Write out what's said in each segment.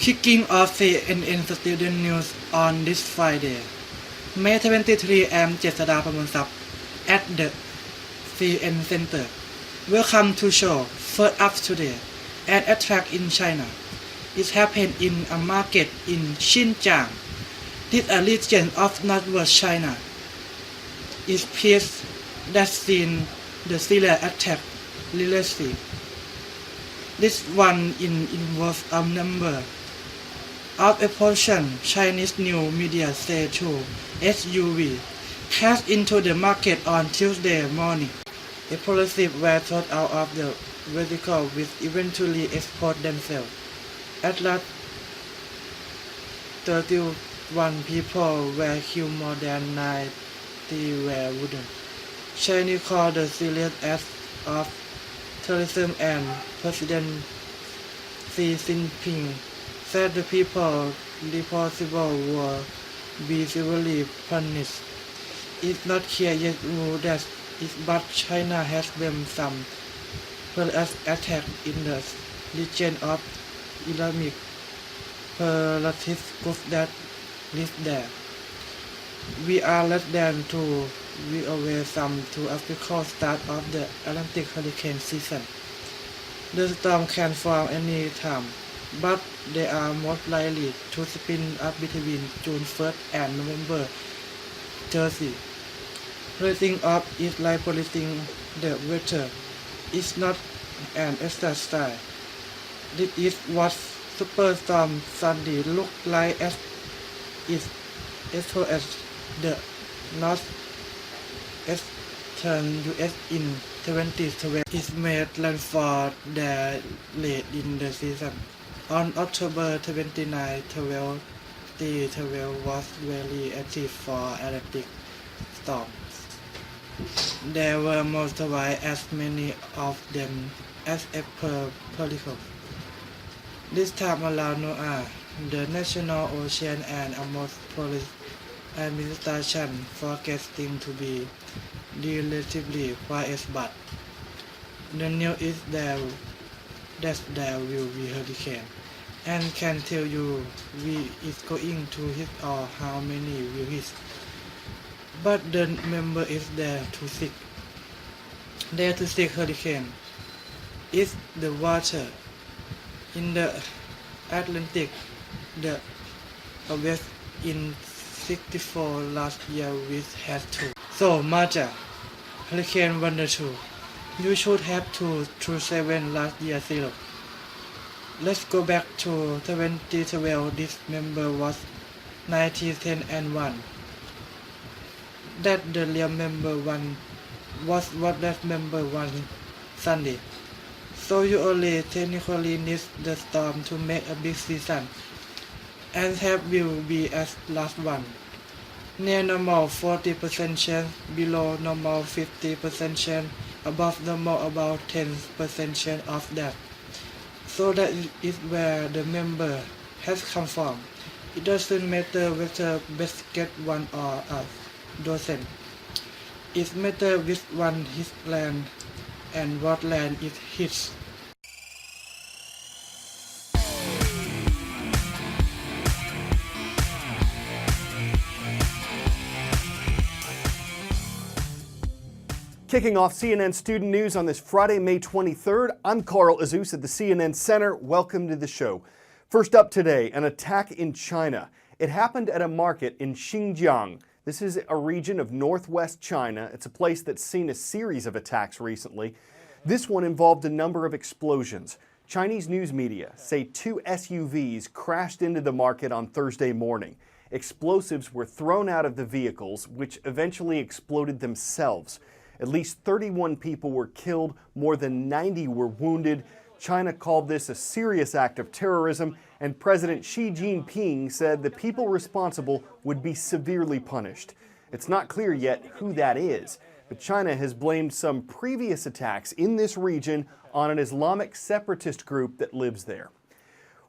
Kicking off CNN student news on this Friday, May 23. I'm Jetsada Pramualsup at the CNN Center. Welcome to show First Up today. An attack in China. It happened in a market in Xinjiang. This a region of northwest China. It appears that seen the serious attack recently. This one involves a number of explosions. Chinese news media say two SUV crashed into the market on Tuesday morning. Explosives were thrown out of the vehicle which eventually exploded themselves. At last, 31 people were killed, more than 90 were wounded. China called the serious acts of terrorism, and President Xi Jinping said the people responsible will be severely punished. It's not clear yet who that is, but China has blamed some terrorist attacks in the region of Islamic separatist groups that live there. We are less than 2 weeks away from the official start of the Atlantic hurricane season. The storm can form any time, but they are most likely to spin up between June 1st and November 30th. Predicting of is like predicting the weather. It's not an exercise. This is what Superstorm Sandy looked like as it SOS the northeastern U.S. in 2012. It made landfall there late in the season. On October 29, 2012 was very active for Atlantic storms. There were multiplied as many of them as ever possible. This time around, No.3, the National Ocean and Atmospheric Administration forecasting to be relatively quiet, but the news is that there will be hurricane, and can tell you we is going to hit or how many will hit. But the number is there to seek. Hurricane is the water in the Atlantic, the west in 64 last year which had two. So Maja, Hurricane 1 or 2. You should have 227 last year 0. Let's go back to 2012. This number was 90, 10 and 1. That the real number 1 was what that number 1 Sunday. So you only technically need the storm to make a big season, and have will be as last one. Near normal 40% chance, below normal 50% chance, above normal about 10% chance of that. So that is where the number has come from. It doesn't matter whether best get one or a dozen. It matters which one hits land and what land it hits. Kicking off CNN Student News on this Friday, May 23rd, I'm Carl Azus at the CNN Center. Welcome to the show. First up today, an attack in China. It happened at a market in Xinjiang. This is a region of northwest China. It's a place that's seen a series of attacks recently. This one involved a number of explosions. Chinese news media say 2 SUVs crashed into the market on Thursday morning. Explosives were thrown out of the vehicles, which eventually exploded themselves. At least 31 people were killed, more than 90 were wounded. China called this a serious act of terrorism, and President Xi Jinping said the people responsible would be severely punished. It's not clear yet who that is, but China has blamed some previous attacks in this region on an Islamic separatist group that lives there.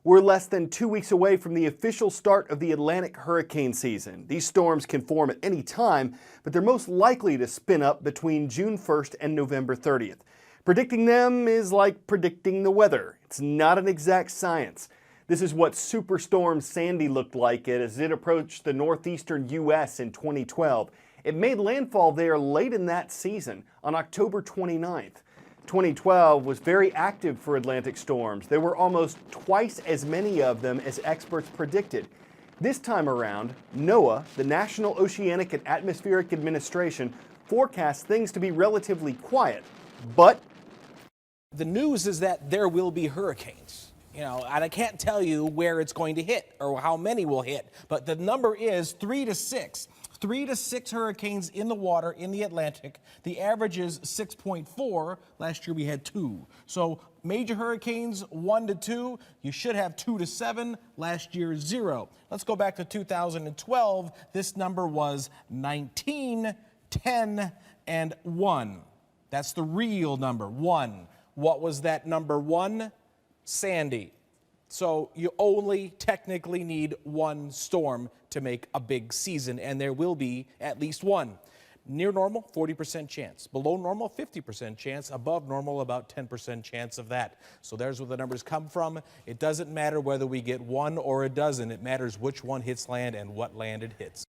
We're less than 2 weeks away from the official start of the Atlantic hurricane season. These storms can form at any time, but they're most likely to spin up between June 1st and November 30th. Predicting them is like predicting the weather. It's not an exact science. This is what Superstorm Sandy looked like as it approached the northeastern U.S. in 2012. It made landfall there late in that season, on October 29th. 2012 was very active for Atlantic storms. There were almost twice as many of them as experts predicted. This time around, NOAA, the National Oceanic and Atmospheric Administration, forecasts things to be relatively quiet, but the news is that there will be hurricanes. And I can't tell you where it's going to hit or how many will hit, but the number is 3 to 6. 3 to 6 hurricanes in the water in the Atlantic. The average is 6.4. Last year we had 2. So major hurricanes 1 to 2. You should have 2 to 7. Last year 0. Let's go back to 2012. This number was 19, 10, and 1. That's the real number, 1. What was that number 1? Sandy. So you only technically need 1 storm to make a big season, and there will be at least 1. Near normal, 40% chance. Below normal, 50% chance. Above normal, about 10% chance of that. So there's where the numbers come from. It doesn't matter whether we get 1 or a dozen. It matters which one hits land and what land it hits.